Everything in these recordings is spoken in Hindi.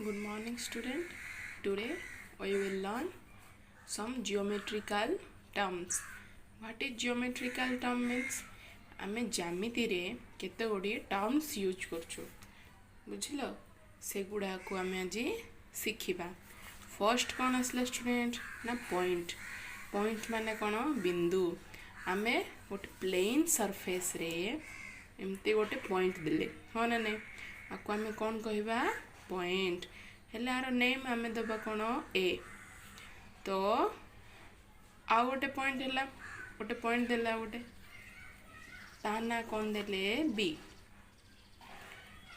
Good morning, student. Today we will learn some geometrical terms. What is geometrical term means? आमे ज्यामिति रे केते गुड़िए टर्म्स यूज करछु बुझिल से गुड़ा को आमे आज शिखिबा फर्स्ट कौन आसला स्टूडेंट ना पॉइंट पॉइंट माने कौन बिंदु आमे गोटे प्लेन सरफेस रे एमती गोटे पॉइंट देले हाँ ना नहीं आपको आमे कौन कहबा पॉइंट हेले आर नेम आमे दबा कौन ए तो आ गोटे पॉइंट है गोटे पॉइंट देला गोटे तार ना कौन देले बी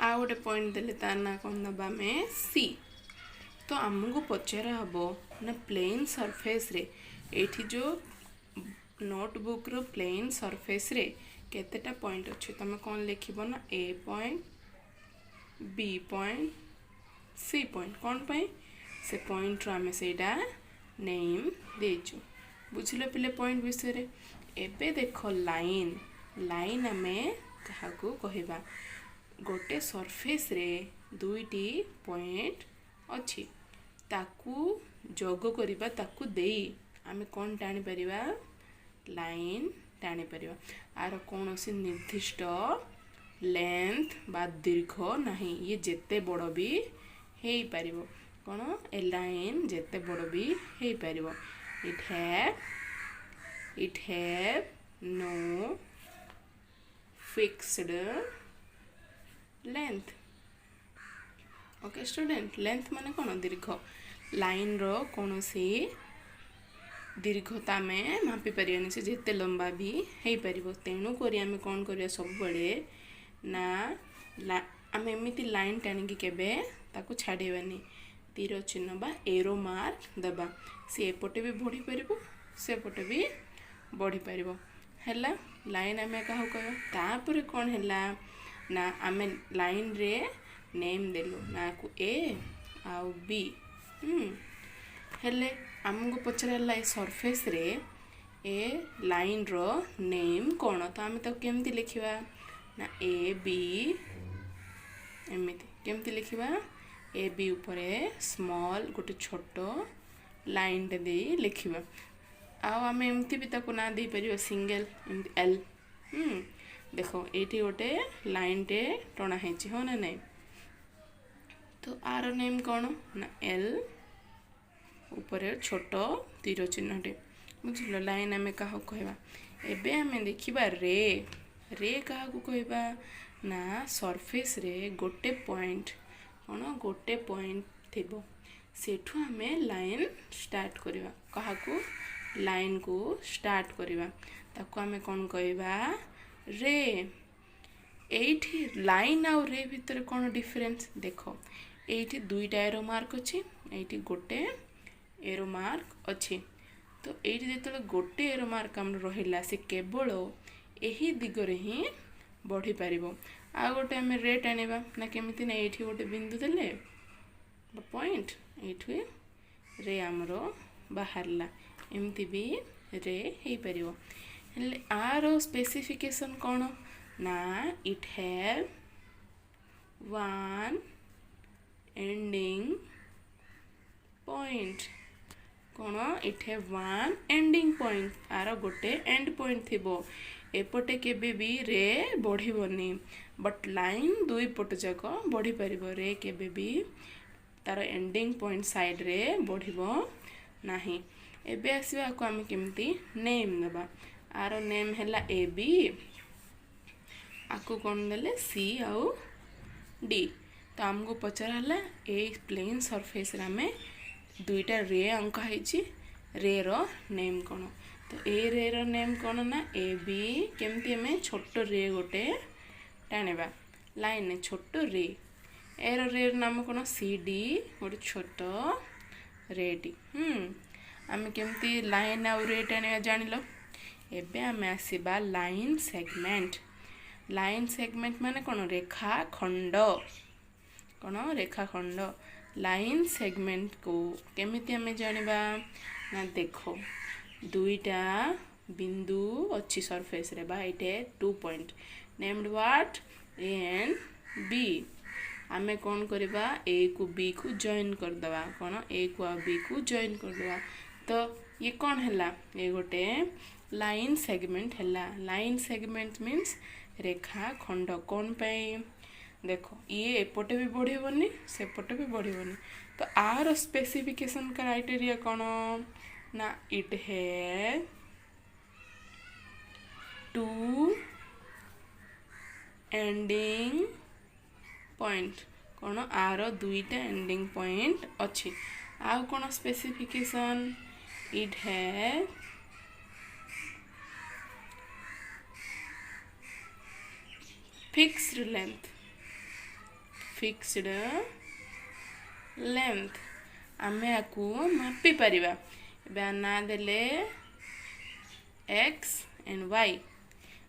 आ गोटे पॉइंट देले तार ना कौन दबा में सी तो आमको पचारा हम ना प्लेन सरफेस रे एठी जो नोटबुक रो प्लेन सरफेस रे केतेटा पॉइंट अच्छे तुम कौन लिखब ना A point B point C point कौन पाई से पॉइंट रो आमे सेटा नेम देचु बुझिलो पिले पॉइंट विषय रे एबे देखो लाइन लाइन आमे काहाकू कहबा गोटे सरफेस रे दुईटी पॉइंट अच्छी ताकू जोग करिबा ताकू देई आमे कौन टाणी परिबा लाइन टाणी परिबा आर कौनसी निर्दिष्ट लेंथ बा दीर्घ नहीं ये जेते बड़ भी हे पारिबो कौन ए लाइन जेते बड़ भी हे पारिबो it have no fixed length okay student length माने कौन दीर्घ लाइन रो कौनसी दीर्घता में मापी पारिबानी से जेते लंबा भी हे पारिबो तेणु करी आमे कौन करिया सब बड़े ना आमे एमिति लाइन टाणिकी केबे ताकू छाड़ेबानी तीर चिन्ह बा एरो मार्क दबा सी एपटे भी बढ़ी पारिबो से पटे भी बढ़ी पारिबो हैला लाइन आमे काहू कहबा तापर कोन हैला ना आमे लाइन रे नेम देलु ना को ए आउ बी हेले आमको पचराला ए सरफेस रे ए लाइन रो नेम कौन तो आमे तो केमती लिखिबा ना ए बी एमिति केमती लिखिबा ए बी ऊपर स्मॉल गोटे छोटो लाइन टे दे लिखिबा आउ आमे एमती भी ताको ना दे परियो सिंगल एल देखो एठी गोटे लाइन टे टणा हेची हो ना नहीं तो आर नेम कौन ना एल ऊपर छोटो तीर चिन्ह टे बुझल लाइन आमे क्या कहबा एबे आमे देखिबा रे रे क्या कहबा ना सरफेस रे गोटे पॉइंट कौन गोटे पॉइंट थिबो सेठू आमे लाइन स्टार्ट करबा काहाकू लाइन को स्टार्ट करबा ताको आमे कौन कहबा रे एठी लाइन आउ रे भितर कौन डिफरेंस देखो एठी दुईटा एरो मार्क अच्छी एठी गोटे एरो मार्क अच्छी तो ये जो गोटे एरो मार्क आम रहा से केवल यही दिगरे ही बढ़ी पार आ गोटे आम रेट आने ना केमी ना ये गोटे बिंदु देले पॉइंट ये रे आमर बाहरला एमती भी रे हो पार आर स्पेसिफिकेशन कौन ना it have one ending point कौन it have one ending point आर गोटे एंड पॉइंट थिबो एपटे केबे भी रे बढ़िबनी बट लाइन दुई पट जाक बढ़ी पारिबो रे केबे भी तार एंडिंग पॉइंट साइड रे बढ़िबो नाही एबे आसीबा को हम केमती नेम देबा आर नेम हैला ए बी आको कौन देले सी आउ डी तो आमको पचराला ए प्लेन सरफेस रे आमे दुईटा रे अंका है रे रो नेम कौन तो ए रे रो नेम कौन ना ए बी केमती आम छोट रे गोटे टाणवा लाइन छोट रे ए रे नाम कौन सी डी गोटे छोट रे डी आम केमती लाइन आउ रे टाणवा जान एबे आम आसवा लाइन सेगमेंट माने कौन रेखा खंड कौन रेखा खंड लाइन सेगमेंट को केमिति हमें जानिबा ना देखो दुईटा बिंदु अच्छी सरफेस रे बा इटे 2 point named what A and B आमे कौन करवा ए को बी को जॉइन करदवा कौन ए को आ बी को जॉइन करदवा तो ये कौन हैला ये गोटे लाइन सेगमेंट हैला लाइन सेगमेंट मीन्स रेखा खंड कौन पे देखो ये एपटे भी बढ़िबनी सेपटे भी बढ़िबनी तो आर स्पेसिफिकेशन क्राइटेरिया कौन ना इट है टू एंडिंग पॉइंट कौन आर दुईटा एंडिंग पॉइंट अच्छी आउ कौन स्पेसिफिकेशन इट है फिक्स्ड लेंथ आमे आकु मापी परिबा बा ना देले x एंड y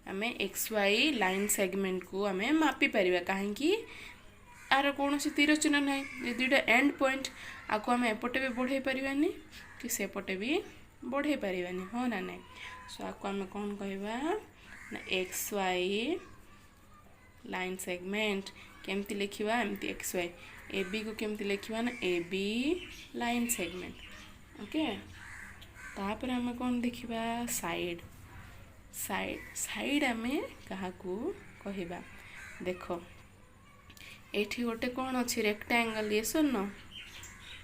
आमे एक्स वाई लाइन सेगमेंट को आमे मापी परिबा काहे कि आर कौन से तीर चिन्ह ना ये दुईटा एंड पॉइंट आको आमे एपटे भी बढ़ाई परिबानी कि सेपटे भी बढ़ाई परिबानी हो ना नहीं सो आको आमे कौन कहबा ना एक्स वाई लाइन सेगमेंट केमती लिखिबा एमती एक्स वाई ए बी को केमती लिखिबा ना A B line segment okay तापर आमे कौन देखिबा साइड आमे काहाकू कहिबा देखो एठी गोटे कौन अच्छी रेक्टांगल ये सुन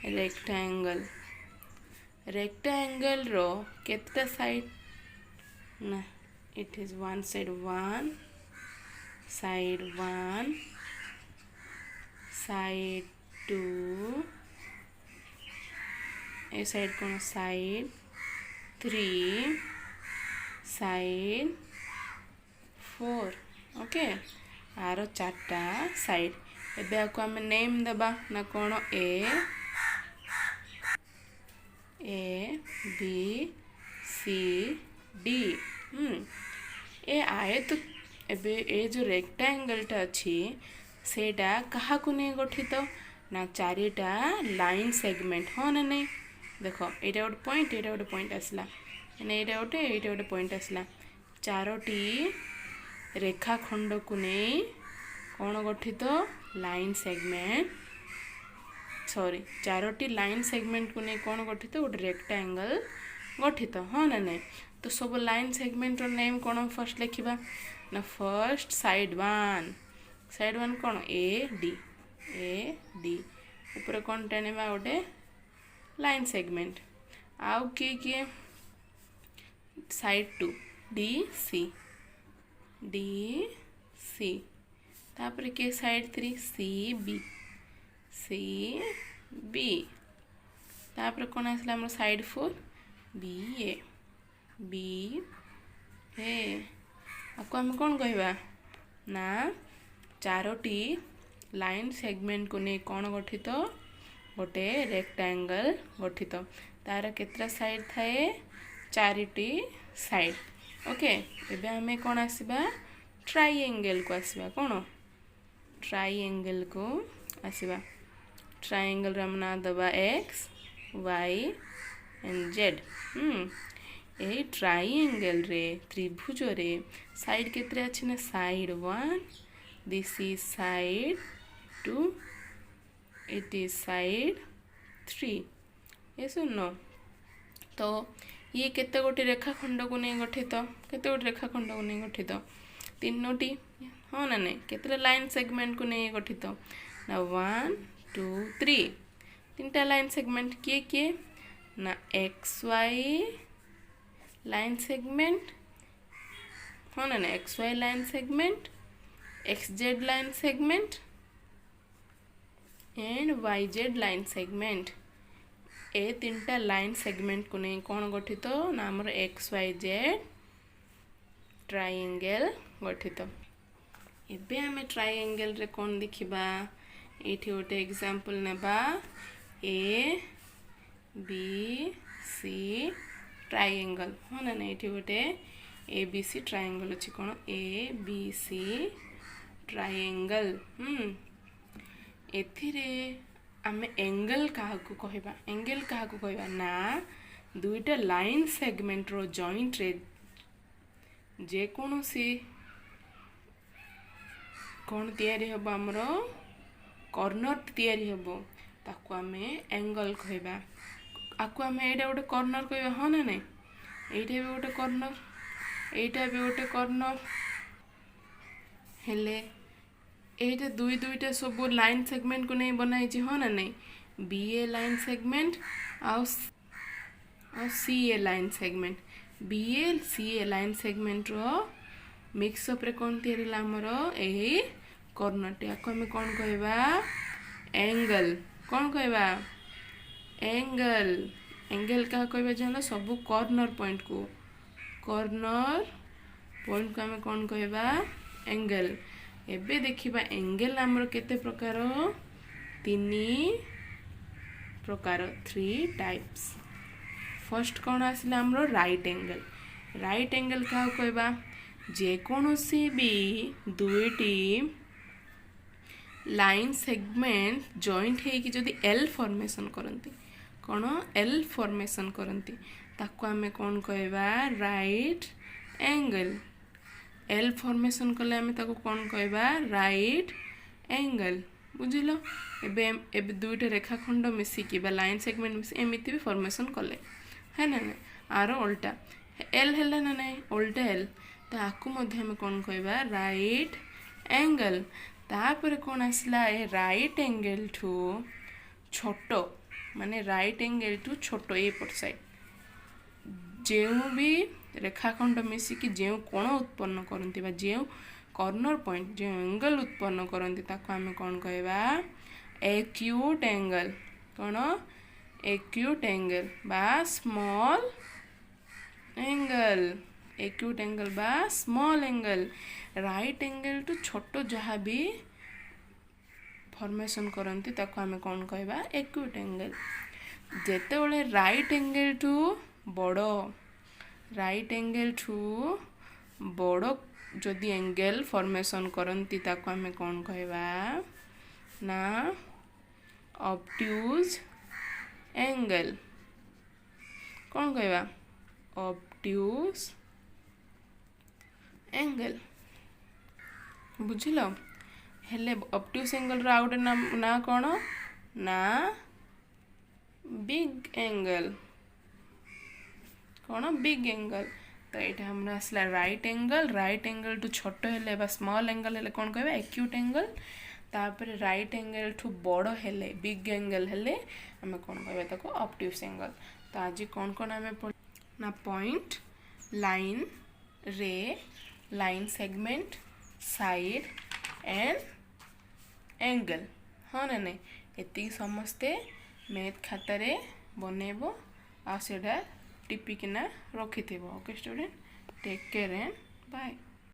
रेक्टांगल रो केते साइड ना it is one side one side two ए साइड कौन साइड 3 साइड 4 ओके आरो चारटा साइड एबे आको आमे नेम दबा ना कौन A B C D A आए तो एबे ए जो रेक्टांगल टा अच्छी सेटा कहा को नहीं गठित ना चारिटा लाइन सेगमेंट हाँ ना नहीं देखो एटा गोटे पॉइंट आसला एटा गोटे पॉइंट आसला चारोटी रेखा खंड को नहीं कौन गठित line segment sorry Charoti line segment को नहीं कौन गठित गोटे रेक्टांगल गठित हाँ ना नहीं तो सब लाइन सेगमेंट नेम कौन फर्स्ट लिखा ना फर्स्ट साइड वन कौन ए डी ऊपर कौन टाणिबा गोटे लाइन सेगमेंट आउ किए साइड 2 डी सी तापर के साइड 3 सी बी तापर कौन आसला हमर साइड 4 बी ए आपको हम कौन कहवा ना चारोटी लाइन सेगमेंट को नहीं कौन गठित गोटे रेक्टांगल गठित तार केतरा साइड थाए चारिटी साइड ओके एबे हमें कौन आसबा ट्रायंगल को आसबा कौन ट्रायंगल को आसबा ट्रायंगल रा ना दबा एक्स वाई एंड जेड ए ट्रायंगल रे त्रिभुज रे साइड केतरे अछि ना side 1 this is side 2 it is side 3 ये सुनो तो ये केते गोटे रेखाखंड को नहीं गठित केते गोटे रेखाखंड को नहीं गठित तीनोटी हाँ ना नहीं केते लाइन सेगमेंट को नहीं गठित ना 1 2 3 तीनटा लाइन सेगमेंट किए ना एक्स वाई लाइन सेगमेंट हाँ ना ना X Y line segment X Z line segment and Y Z line segment ए तीनटा लाइन सेगमेंट को नहीं कौन गठित ना आमर एक्स वाई जेड ट्रायंगल गठित एबे आमे ट्रायंगल रे कौन देखिबा एठी गोटे एग्जांपल नेबा ए बी सी ट्रायंगल हाँ ना नहीं ये गोटे ए बी सी ट्रायंगल अच्छी कौन ए बी सी ट्रायंगल एथिरे आमे एंगल क्या कहबा एंगल क्या कहबा ना दुईटा लाइन सेगमेंट रो जॉइंट रे जे कौन सी कौन तैयारी हम आमर କର୍ଣ୍ଣର ତିଆରି ହେବ ତାକୁ ଆମେ ଏଙ୍ଗଲ କହିବା। ଆକୁ ଆମେ ଏଇଟା ଗୋଟେ କର୍ଣ୍ଣର କହିବା, ହଁ ନା ନାଇଁ? ଏଇଟା ବି ଗୋଟେ କର୍ଣ୍ଣର, ଏଇଟା ବି ଗୋଟେ କର୍ଣ୍ଣର। ହେଲେ ଏଇଟା ଦୁଇଟା ସବୁ ଲାଇନ୍ ସେଗମେଣ୍ଟକୁ ନେଇ ବନା ହେଇଛି, ହଁ ନା ନାଇଁ? ବି ଏ ଲାଇନ୍ ସେଗମେଣ୍ଟ ଆଉ C A line segment. B A C A line ସେଗମେଣ୍ଟର ମିକ୍ସଅପ୍ରେ କ'ଣ ତିଆରି ହେଲା ଆମର ଏହି କର୍ଣ୍ଣରଟି। ଆକୁ ଆମେ କ'ଣ କହିବା? ଏଙ୍ଗଲ। କ'ଣ କହିବା? एंगल। एंगल क्या कहबा जानला सब कॉर्नर पॉइंट को आम कौन कहबा? एंगल। एबे देखिबा एंगल आमर केते प्रकार? 3 प्रकार, 3 टाइप्स। फर्स्ट कौन आसला आमर? Right angle. राइट एंगल क्या कहबा? जे कोनोसी भी दुईटी लाइन सेगमेंट जॉइंट है कि जदि एल फॉर्मेशन करती, कौन एल फॉर्मेशन करती, ताको आमे कौन कहबा? Right angle. एल फॉर्मेशन कले आमे ताको कौन कहबा? Right angle. बुझिल? एबे एबे दुईटा रेखाखंड मिसिकी बा लाइन सेगमेंट मिसी एमिति भी फॉर्मेशन कले, है ना? आर उल्टा एल हैला ना नहीं? उल्टा एल, ताकू मध्ये आमे कौन कहबा? Right angle. तापर कौन आसला? ए राइट एंगल ठू छोटो, माने राइट एंगल टू छोटो एपट साइड जो भी रेखाखंड मिसिकी जो कोण उत्पन्न करती बा जो कॉर्नर पॉइंट जो एंगल उत्पन्न करती ताको आमे कौन कहबा? Acute angle. कौन? एक्यूट एंगल बा स्मॉल एंगल। एक्यूट एंगल बा स्मॉल एंगल। राइट एंगल टू छोटो जहाँ भी फॉर्मेशन करती ताको आमे कौन कहबा? Acute angle. जेते बळे राइट एंगल टू बड़ो, राइट एंगल टू बड़ो जदि एंगल फॉर्मेशन करती ताको आमे कौन कहबा? ना ऑब्ट्यूज एंगल। कौन कहबा? Obtuse angle. बुझिल? हेले ऑब्ट्यूज एंगल रो आउटे ना कौन? ना बिग एंगल। कौन? Big angle. तो ये हमरा आसला राइट एंगल। राइट एंगल टू छोटो हेले बा स्मॉल एंगल हेले कौन कहबा? Acute angle. तापर राइट एंगल ठू बड़ो हेले बिग एंगल हेले आमे कौन कहबा? ताको ऑब्ट्यूज एंगल। तो आज कौन कौन आमे ना point, line, ray, line segment, side and angle, हाँ ना नहीं? एति समस्ते मैथ खातारे बनेबो आ सेडा टिपिकिना रखिथिबो। Okay student, take care and bye.